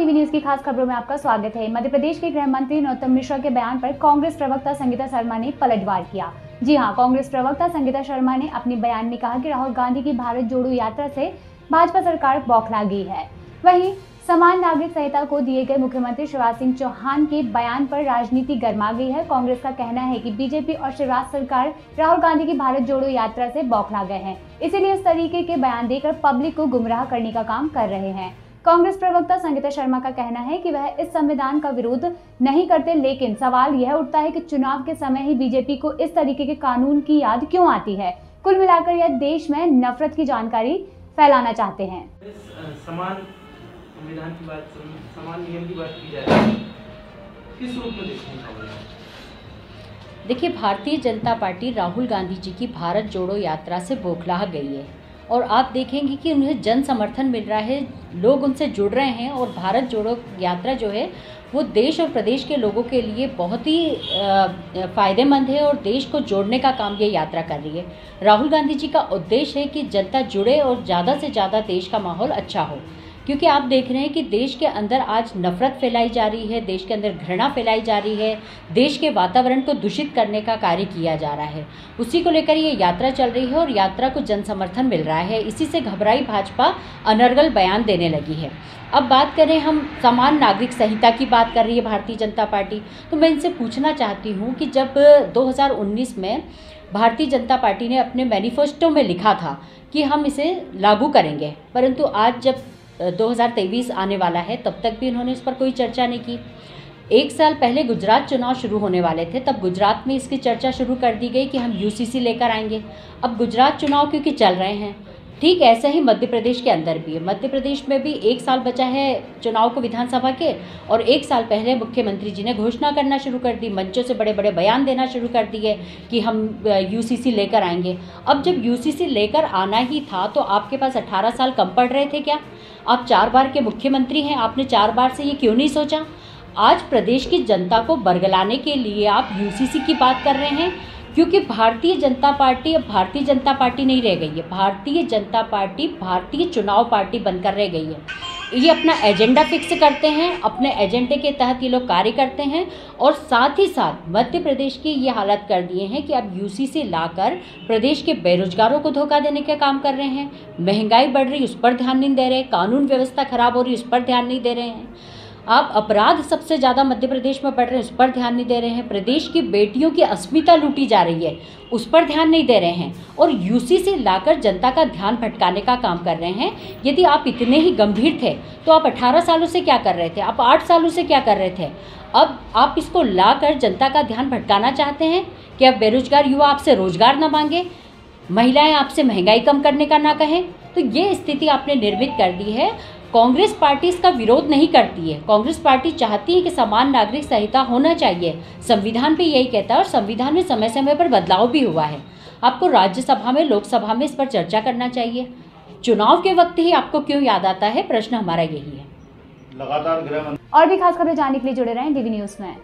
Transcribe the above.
DV news की खास खबरों में आपका स्वागत है। मध्य प्रदेश के गृह मंत्री नरोत्तम मिश्रा के बयान पर कांग्रेस प्रवक्ता संगीता शर्मा ने पलटवार किया। जी हां, कांग्रेस प्रवक्ता संगीता शर्मा ने अपने बयान में कहा कि राहुल गांधी की भारत जोड़ो यात्रा से भाजपा सरकार बौखला गई है। वहीं समान नागरिक संहिता को दिए गए मुख्यमंत्री शिवराज सिंह चौहान के बयान पर राजनीति गर्मा गई है। कांग्रेस का कहना है कि बीजेपी और शिवराज सरकार राहुल गांधी की भारत जोड़ो यात्रा से बौखला गए हैं, इसीलिए इस तरीके के बयान देकर पब्लिक को गुमराह करने का काम कर रहे हैं। कांग्रेस प्रवक्ता संगीता शर्मा का कहना है कि वह इस संविधान का विरोध नहीं करते, लेकिन सवाल यह उठता है कि चुनाव के समय ही बीजेपी को इस तरीके के कानून की याद क्यों आती है। कुल मिलाकर यह देश में नफरत की जानकारी फैलाना चाहते हैं। समान संविधान की बात, समान नियम की बात की जा रही है, किस रूप में देखते हैं? देखिए, भारतीय जनता पार्टी राहुल गांधी जी की भारत जोड़ो यात्रा से बौखला गई है और आप देखेंगे कि उन्हें जन समर्थन मिल रहा है, लोग उनसे जुड़ रहे हैं और भारत जोड़ो यात्रा जो है वो देश और प्रदेश के लोगों के लिए बहुत ही फ़ायदेमंद है और देश को जोड़ने का काम ये यात्रा कर रही है। राहुल गांधी जी का उद्देश्य है कि जनता जुड़े और ज़्यादा से ज़्यादा देश का माहौल अच्छा हो, क्योंकि आप देख रहे हैं कि देश के अंदर आज नफरत फैलाई जा रही है, देश के अंदर घृणा फैलाई जा रही है, देश के वातावरण को दूषित करने का कार्य किया जा रहा है। उसी को लेकर ये यात्रा चल रही है और यात्रा को जन समर्थन मिल रहा है। इसी से घबराई भाजपा अनर्गल बयान देने लगी है। अब बात करें, हम समान नागरिक संहिता की बात कर रही है भारतीय जनता पार्टी, तो मैं इनसे पूछना चाहती हूँ कि जब 2019 में भारतीय जनता पार्टी ने अपने मैनिफेस्टो में लिखा था कि हम इसे लागू करेंगे, परंतु आज जब 2023 आने वाला है तब तक भी इन्होंने इस पर कोई चर्चा नहीं की। एक साल पहले गुजरात चुनाव शुरू होने वाले थे, तब गुजरात में इसकी चर्चा शुरू कर दी गई कि हम यूसीसी लेकर आएंगे। अब गुजरात चुनाव क्योंकि चल रहे हैं, ठीक ऐसा ही मध्य प्रदेश के अंदर भी है। मध्य प्रदेश में भी एक साल बचा है चुनाव को विधानसभा के, और एक साल पहले मुख्यमंत्री जी ने घोषणा करना शुरू कर दी, मंचों से बड़े बड़े बयान देना शुरू कर दिए कि हम यूसीसी लेकर आएंगे। अब जब यूसीसी लेकर आना ही था तो आपके पास 18 साल कम पड़ रहे थे क्या? आप 4 बार के मुख्यमंत्री हैं, आपने 4 बार से ये क्यों नहीं सोचा? आज प्रदेश की जनता को बरगलाने के लिए आप यूसीसी की बात कर रहे हैं, क्योंकि भारतीय जनता पार्टी अब भारतीय जनता पार्टी नहीं रह गई है। भारतीय जनता पार्टी भारतीय चुनाव पार्टी बनकर रह गई है। ये अपना एजेंडा फिक्स करते हैं, अपने एजेंडे के तहत ये लोग कार्य करते हैं और साथ ही साथ मध्य प्रदेश की ये हालत कर दिए हैं कि अब यूसीसी लाकर प्रदेश के बेरोजगारों को धोखा देने का काम कर रहे हैं। महंगाई बढ़ रही, उस पर ध्यान नहीं दे रहे, कानून व्यवस्था खराब हो रही, उस पर ध्यान नहीं दे रहे हैं। आप अपराध सबसे ज़्यादा मध्य प्रदेश में बढ़ रहे हैं, उस पर ध्यान नहीं दे रहे हैं। प्रदेश की बेटियों की अस्मिता लूटी जा रही है, उस पर ध्यान नहीं दे रहे हैं और यूसीसी लाकर जनता का ध्यान भटकाने का काम कर रहे हैं। यदि आप इतने ही गंभीर थे तो आप 18 सालों से क्या कर रहे थे? आप 8 सालों से क्या कर रहे थे? अब आप इसको लाकर जनता का ध्यान भटकाना चाहते हैं कि अब बेरोजगार युवा आपसे रोजगार ना मांगे, महिलाएं आपसे महंगाई कम करने का ना कहें। तो ये स्थिति आपने निर्मित कर दी है। कांग्रेस पार्टी इसका विरोध नहीं करती है। कांग्रेस पार्टी चाहती है कि समान नागरिक संहिता होना चाहिए, संविधान भी यही कहता है और संविधान में समय समय पर बदलाव भी हुआ है। आपको राज्यसभा में, लोकसभा में इस पर चर्चा करना चाहिए। चुनाव के वक्त ही आपको क्यों याद आता है? प्रश्न हमारा यही है। लगातार और भी खास खबरें जानने के लिए जुड़े रहें डीवी न्यूज में।